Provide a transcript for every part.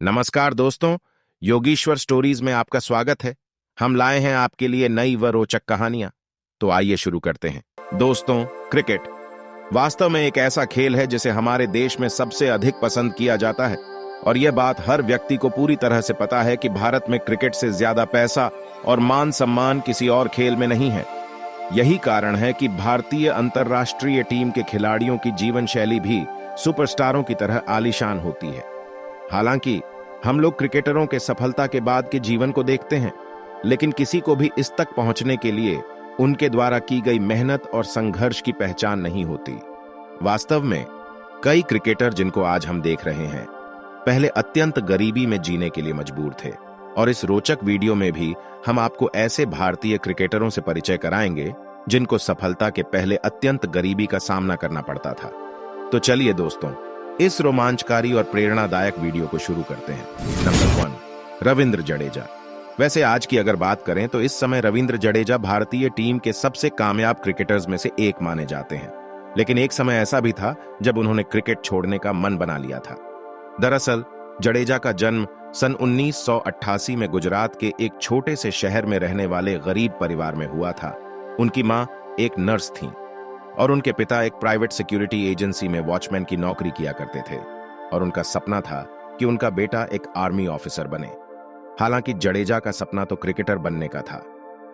नमस्कार दोस्तों, योगीश्वर स्टोरीज में आपका स्वागत है। हम लाए हैं आपके लिए नई व रोचक कहानियां। तो आइए शुरू करते हैं। दोस्तों, क्रिकेट वास्तव में एक ऐसा खेल है जिसे हमारे देश में सबसे अधिक पसंद किया जाता है और यह बात हर व्यक्ति को पूरी तरह से पता है कि भारत में क्रिकेट से ज्यादा पैसा और मान सम्मान किसी और खेल में नहीं है। यही कारण है कि भारतीय अंतर्राष्ट्रीय टीम के खिलाड़ियों की जीवन शैली भी सुपरस्टारों की तरह आलीशान होती है। हालांकि हम लोग क्रिकेटरों के सफलता के बाद के जीवन को देखते हैं, लेकिन किसी को भी इस तक पहुंचने के लिए उनके द्वारा की गई मेहनत और संघर्ष की पहचान नहीं होती। वास्तव में कई क्रिकेटर जिनको आज हम देख रहे हैं, पहले अत्यंत गरीबी में जीने के लिए मजबूर थे और इस रोचक वीडियो में भी हम आपको ऐसे भारतीय क्रिकेटरों से परिचय कराएंगे जिनको सफलता के पहले अत्यंत गरीबी का सामना करना पड़ता था। तो चलिए दोस्तों, इस रोमांचकारी और प्रेरणादायक वीडियो को शुरू करते हैं। नंबर 1, रविंद्र जडेजा। वैसे आज की अगर बात करें तो इस समय रविंद्र जडेजा भारतीय टीम के सबसे कामयाब क्रिकेटर्स में से एक माने जाते हैं, लेकिन एक समय ऐसा भी था जब उन्होंने क्रिकेट छोड़ने का मन बना लिया था। दरअसल जडेजा का जन्म सन 1988 में गुजरात के एक छोटे से शहर में रहने वाले गरीब परिवार में हुआ था। उनकी मां एक नर्स थीं और उनके पिता एक प्राइवेट सिक्योरिटी एजेंसी में वॉचमैन की नौकरी किया करते थे और उनका सपना था कि उनका बेटा एक आर्मी ऑफिसर बने। हालांकि जडेजा का सपना तो क्रिकेटर बनने का था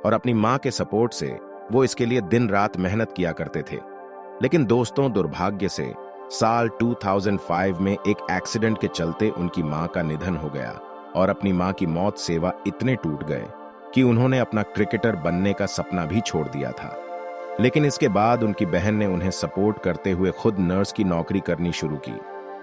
और अपनी मां के सपोर्ट से वो इसके लिए दिन रात मेहनत किया करते थे। लेकिन दोस्तों, दुर्भाग्य से साल 2005 में एक एक्सीडेंट के चलते उनकी मां का निधन हो गया और अपनी मां की मौत से वह इतने टूट गए कि उन्होंने अपना क्रिकेटर बनने का सपना भी छोड़ दिया था। लेकिन इसके बाद उनकी बहन ने उन्हें सपोर्ट करते हुए खुद नर्स की नौकरी करनी शुरू की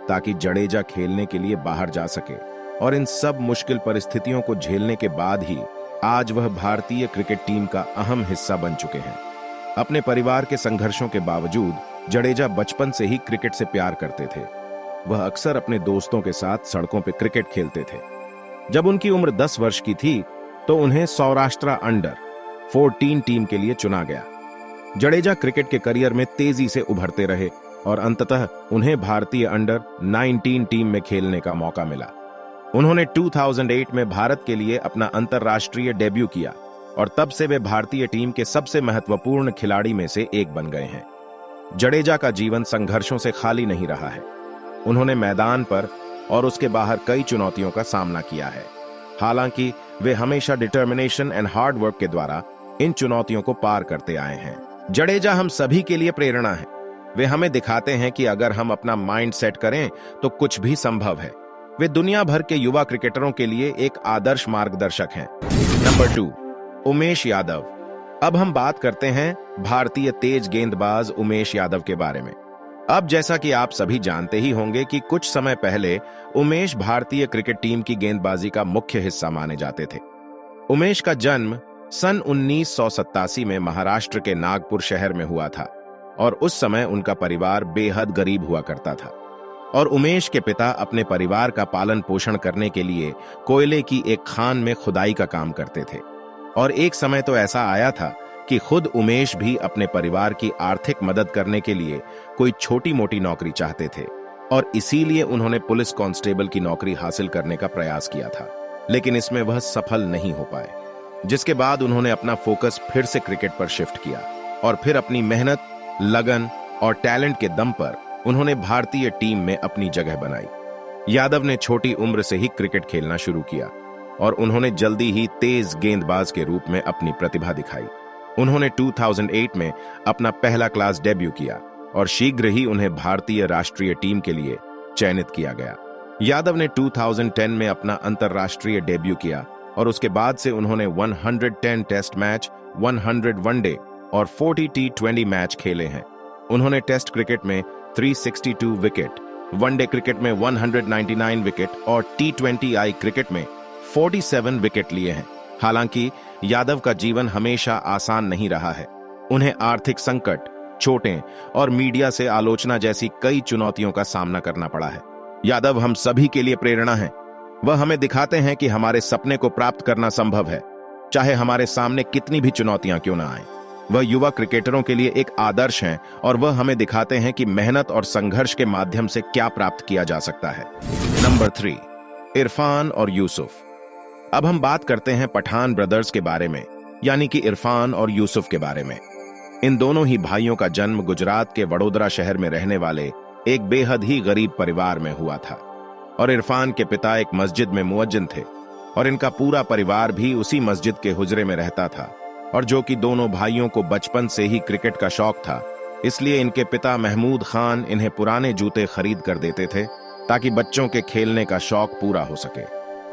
ताकि जडेजा खेलने के लिए बाहर जा सके, और इन सब मुश्किल परिस्थितियों को झेलने के बाद ही आज वह भारतीय क्रिकेट टीम का अहम हिस्सा बन चुके हैं। अपने परिवार के संघर्षों के बावजूद जडेजा बचपन से ही क्रिकेट से प्यार करते थे। वह अक्सर अपने दोस्तों के साथ सड़कों पर क्रिकेट खेलते थे। जब उनकी उम्र 10 वर्ष की थी तो उन्हें सौराष्ट्र अंडर 14 टीम के लिए चुना गया। जडेजा क्रिकेट के करियर में तेजी से उभरते रहे और अंततः उन्हें भारतीय अंडर 19 टीम में खेलने का मौका मिला। उन्होंने 2008 में भारत के लिए अपना अंतर्राष्ट्रीय डेब्यू किया और तब से वे भारतीय टीम के सबसे महत्वपूर्ण खिलाड़ी में से एक बन गए हैं। जडेजा का जीवन संघर्षों से खाली नहीं रहा है। उन्होंने मैदान पर और उसके बाहर कई चुनौतियों का सामना किया है। हालांकि वे हमेशा डिटर्मिनेशन एंड हार्ड वर्क के द्वारा इन चुनौतियों को पार करते आए हैं। जडेजा हम सभी के लिए प्रेरणा है। वे हमें दिखाते हैं कि अगर हम अपना माइंड सेट करें तो कुछ भी संभव है। वे दुनिया भर के युवा क्रिकेटरों के लिए एक आदर्श मार्गदर्शक हैं। नंबर 2, उमेश यादव। अब हम बात करते हैं भारतीय तेज गेंदबाज उमेश यादव के बारे में। अब जैसा कि आप सभी जानते ही होंगे कि कुछ समय पहले उमेश भारतीय क्रिकेट टीम की गेंदबाजी का मुख्य हिस्सा माने जाते थे। उमेश का जन्म सन 1987 में महाराष्ट्र के नागपुर शहर में हुआ था और उस समय उनका परिवार बेहद गरीब हुआ करता था और उमेश के पिता अपने परिवार का पालन पोषण करने के लिए कोयले की एक खान में खुदाई का काम करते थे। और एक समय तो ऐसा आया था कि खुद उमेश भी अपने परिवार की आर्थिक मदद करने के लिए कोई छोटी मोटी नौकरी चाहते थे और इसीलिए उन्होंने पुलिस कांस्टेबल की नौकरी हासिल करने का प्रयास किया था, लेकिन इसमें वह सफल नहीं हो पाए। जिसके बाद उन्होंने अपना फोकस फिर से क्रिकेट पर शिफ्ट किया और फिर अपनी मेहनत, लगन और टैलेंट के दम पर उन्होंने भारतीय टीम में अपनी जगह बनाई। यादव ने छोटी उम्र से ही क्रिकेट खेलना शुरू किया और उन्होंने जल्दी ही तेज गेंदबाज के रूप में अपनी प्रतिभा दिखाई। उन्होंने 2008 में अपना पहला क्लास डेब्यू किया और शीघ्र ही उन्हें भारतीय राष्ट्रीय टीम के लिए चयनित किया गया। यादव ने 2010 में अपना अंतर्राष्ट्रीय डेब्यू किया और उसके बाद से उन्होंने 110 टेस्ट मैच, 100 वनडे और 40 T20 मैच खेले हैं। उन्होंने टेस्ट क्रिकेट में 362 विकेट, वनडे क्रिकेट में 199 विकेट और T20I क्रिकेट में 47 विकेट लिए हैं। हालांकि यादव का जीवन हमेशा आसान नहीं रहा है। उन्हें आर्थिक संकट, चोटें और मीडिया से आलोचना जैसी कई चुनौतियों का सामना करना पड़ा है। यादव हम सभी के लिए प्रेरणा है। वह हमें दिखाते हैं कि हमारे सपने को प्राप्त करना संभव है, चाहे हमारे सामने कितनी भी चुनौतियां क्यों ना आएं। वह युवा क्रिकेटरों के लिए एक आदर्श हैं और वह हमें दिखाते हैं कि मेहनत और संघर्ष के माध्यम से क्या प्राप्त किया जा सकता है। नंबर 3, इरफान और यूसुफ। अब हम बात करते हैं पठान ब्रदर्स के बारे में, यानी कि इरफान और यूसुफ के बारे में। इन दोनों ही भाइयों का जन्म गुजरात के वडोदरा शहर में रहने वाले एक बेहद ही गरीब परिवार में हुआ था। और इरफान के पिता एक मस्जिद में मुअज्जिन थे और इनका पूरा परिवार भी उसी मस्जिद के हुजरे में रहता था। और जो कि दोनों भाइयों को बचपन से ही क्रिकेट का शौक था, इसलिए इनके पिता महमूद खान इन्हें पुराने जूते खरीद कर देते थे ताकि बच्चों के खेलने का शौक पूरा हो सके।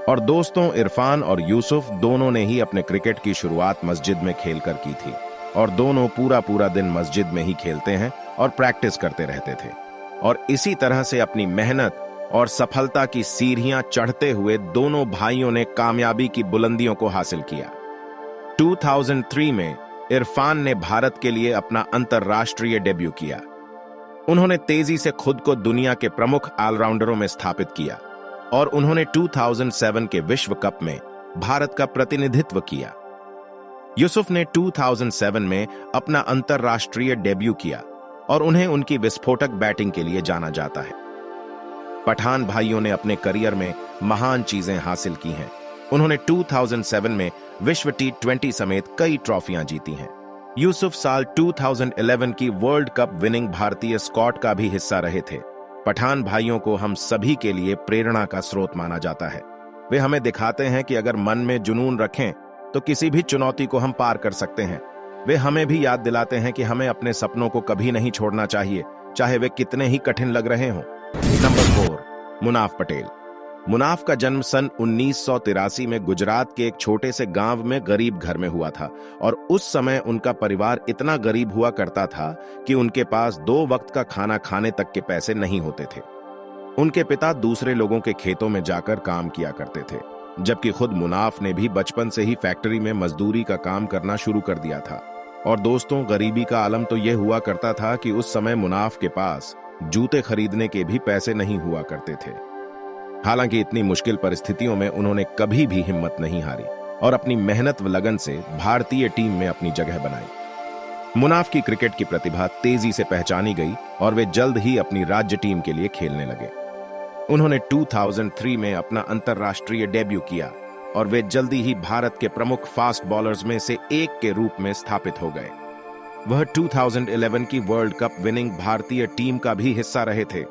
और दोस्तों, इरफान और यूसुफ दोनों ने ही अपने क्रिकेट की शुरुआत मस्जिद में खेलकर की थी और दोनों पूरा दिन मस्जिद में ही खेलते हैं और प्रैक्टिस करते रहते थे। और इसी तरह से अपनी मेहनत और सफलता की सीढ़ियां चढ़ते हुए दोनों भाइयों ने कामयाबी की बुलंदियों को हासिल किया। 2003 में इरफान ने भारत के लिए अपना अंतर्राष्ट्रीय डेब्यू किया। उन्होंने तेजी से खुद को दुनिया के प्रमुख ऑलराउंडरों में स्थापित किया और उन्होंने 2007 के विश्व कप में भारत का प्रतिनिधित्व किया। यूसुफ ने 2007 में अपना अंतर्राष्ट्रीय डेब्यू किया और उन्हें उनकी विस्फोटक बैटिंग के लिए जाना जाता है। पठान भाइयों ने अपने करियर में महान चीजें हासिल की हैं। उन्होंने 2007 में विश्व T20 समेत कई ट्रॉफियां जीती हैं। यूसुफ साल 2011 की वर्ल्ड कप विनिंग भारतीय स्क्वाड का भी हिस्सा रहे थे। पठान भाइयों को हम सभी के लिए प्रेरणा का स्रोत माना जाता है। वे हमें दिखाते हैं कि अगर मन में जुनून रखें तो किसी भी चुनौती को हम पार कर सकते हैं। वे हमें भी याद दिलाते हैं कि हमें अपने सपनों को कभी नहीं छोड़ना चाहिए, चाहे वे कितने ही कठिन लग रहे हों। नंबर 4, मुनाफ पटेल। मुनाफ का जन्म सन 1983 में गुजरात के एक छोटे से गांव में गरीब घर में हुआ था और उस समय उनका परिवार इतना गरीब हुआ करता था कि उनके पास 2 वक्त का खाना खाने तक के पैसे नहीं होते थे। उनके पिता दूसरे लोगों के खेतों में जाकर काम किया करते थे, जबकि खुद मुनाफ ने भी बचपन से ही फैक्ट्री में मजदूरी का काम करना शुरू कर दिया था। और दोस्तों, गरीबी का आलम तो यह हुआ करता था कि उस समय मुनाफ के पास जूते खरीदने के भी पैसे नहीं हुआ करते थे। हालांकि इतनी मुश्किल परिस्थितियों में उन्होंने कभी भी हिम्मत नहीं हारी और अपनी मेहनत व लगन से भारतीय टीम में अपनी जगह बनाई। मुनाफ की क्रिकेट की प्रतिभा तेजी से पहचानी गई और वे जल्द ही अपनी राज्य टीम के लिए खेलने लगे। उन्होंने 2003 में अपना अंतर्राष्ट्रीय डेब्यू किया और वे जल्दी ही भारत के प्रमुख फास्ट बॉलर्स में से एक के रूप में स्थापित हो गए। वह 2011 की वर्ल्ड कप विनिंग भारतीय टीम का भी हिस्सा रहे थे।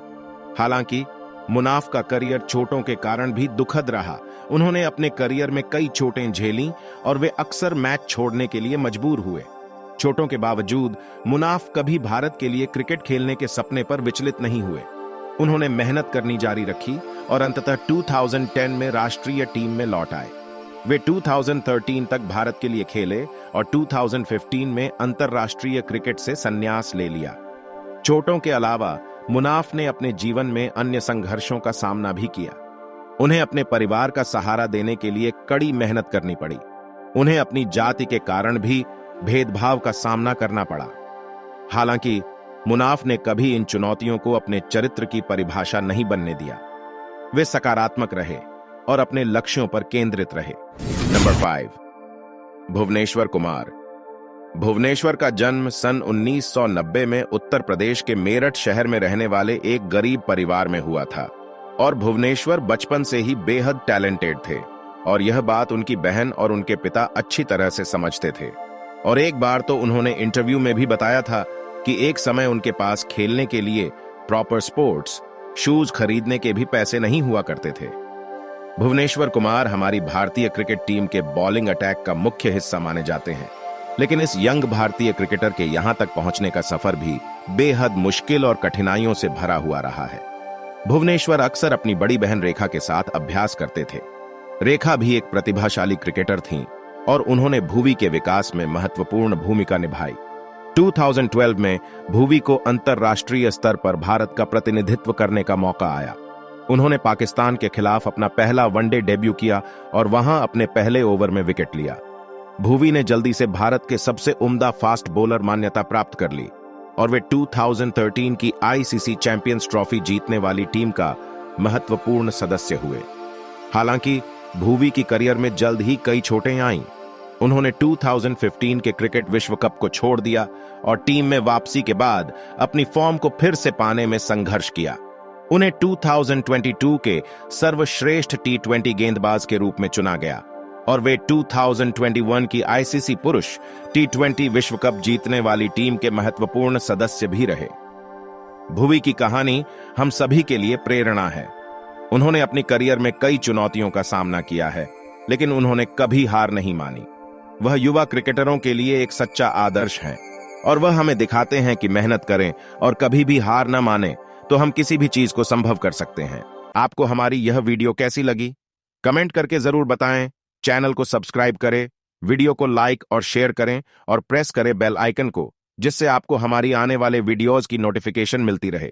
हालांकि मुनाफ का करियर चोटों के कारण भी दुखद रहा। उन्होंने अपने करियर में कई चोटें झेलीं और वे अक्सर मैच छोड़ने के लिए मजबूर हुए। चोटों के बावजूद मुनाफ कभी भारत के लिए क्रिकेट खेलने के सपने पर विचलित नहीं हुए। उन्होंने मेहनत करनी जारी रखी और अंततः 2010 में राष्ट्रीय टीम में लौट आए। वे 2013 तक भारत के लिए खेले और 2015 में अंतर्राष्ट्रीय क्रिकेट से संन्यास ले लिया। चोटों के अलावा मुनाफ ने अपने जीवन में अन्य संघर्षों का सामना भी किया। उन्हें अपने परिवार का सहारा देने के लिए कड़ी मेहनत करनी पड़ी। उन्हें अपनी जाति के कारण भी भेदभाव का सामना करना पड़ा। हालांकि मुनाफ ने कभी इन चुनौतियों को अपने चरित्र की परिभाषा नहीं बनने दिया। वे सकारात्मक रहे और अपने लक्ष्यों पर केंद्रित रहे। नंबर 5, भुवनेश्वर कुमार। भुवनेश्वर का जन्म सन 1990 में उत्तर प्रदेश के मेरठ शहर में रहने वाले एक गरीब परिवार में हुआ था और भुवनेश्वर बचपन से ही बेहद टैलेंटेड थे और यह बात उनकी बहन और उनके पिता अच्छी तरह से समझते थे। और एक बार तो उन्होंने इंटरव्यू में भी बताया था कि एक समय उनके पास खेलने के लिए प्रॉपर स्पोर्ट्स शूज खरीदने के भी पैसे नहीं हुआ करते थे। भुवनेश्वर कुमार हमारी भारतीय क्रिकेट टीम के बॉलिंग अटैक का मुख्य हिस्सा माने जाते हैं, लेकिन इस यंग भारतीय क्रिकेटर के यहां तक पहुंचने का सफर भी बेहद मुश्किल और कठिनाइयों से भरा हुआ रहा है। भुवनेश्वर अक्सर अपनी बड़ी बहन रेखा के साथ अभ्यास करते थे। रेखा भी एक प्रतिभाशाली क्रिकेटर थीं और उन्होंने भुवी के विकास में महत्वपूर्ण भूमिका निभाई। 2012 में भुवी को अंतर्राष्ट्रीय स्तर पर भारत का प्रतिनिधित्व करने का मौका आया। उन्होंने पाकिस्तान के खिलाफ अपना पहला वनडे डेब्यू किया और वहां अपने पहले ओवर में विकेट लिया। भुवी ने जल्दी से भारत के सबसे उम्दा फास्ट बॉलर मान्यता प्राप्त कर ली और वे 2013 की आईसीसी चैंपियंस ट्रॉफी जीतने वाली टीम का महत्वपूर्ण सदस्य हुए। हालांकि भुवी की करियर में जल्द ही कई चोटें आईं। उन्होंने 2015 के क्रिकेट विश्व कप को छोड़ दिया और टीम में वापसी के बाद अपनी फॉर्म को फिर से पाने में संघर्ष किया। उन्हें 2022 के सर्वश्रेष्ठ टी20 गेंदबाज के रूप में चुना गया और वे 2021 की आईसीसी पुरुष टी20 विश्व कप जीतने वाली टीम के महत्वपूर्ण सदस्य भी रहे। भुवी की कहानी हम सभी के लिए प्रेरणा है। उन्होंने अपनी करियर में कई चुनौतियों का सामना किया है, लेकिन उन्होंने कभी हार नहीं मानी। वह युवा क्रिकेटरों के लिए एक सच्चा आदर्श है और वह हमें दिखाते हैं कि मेहनत करें और कभी भी हार न माने तो हम किसी भी चीज को संभव कर सकते हैं। आपको हमारी यह वीडियो कैसी लगी? कमेंट करके जरूर बताएं। चैनल को सब्सक्राइब करें, वीडियो को लाइक और शेयर करें और प्रेस करें बेल आइकन को, जिससे आपको हमारी आने वाले वीडियोज की नोटिफिकेशन मिलती रहे।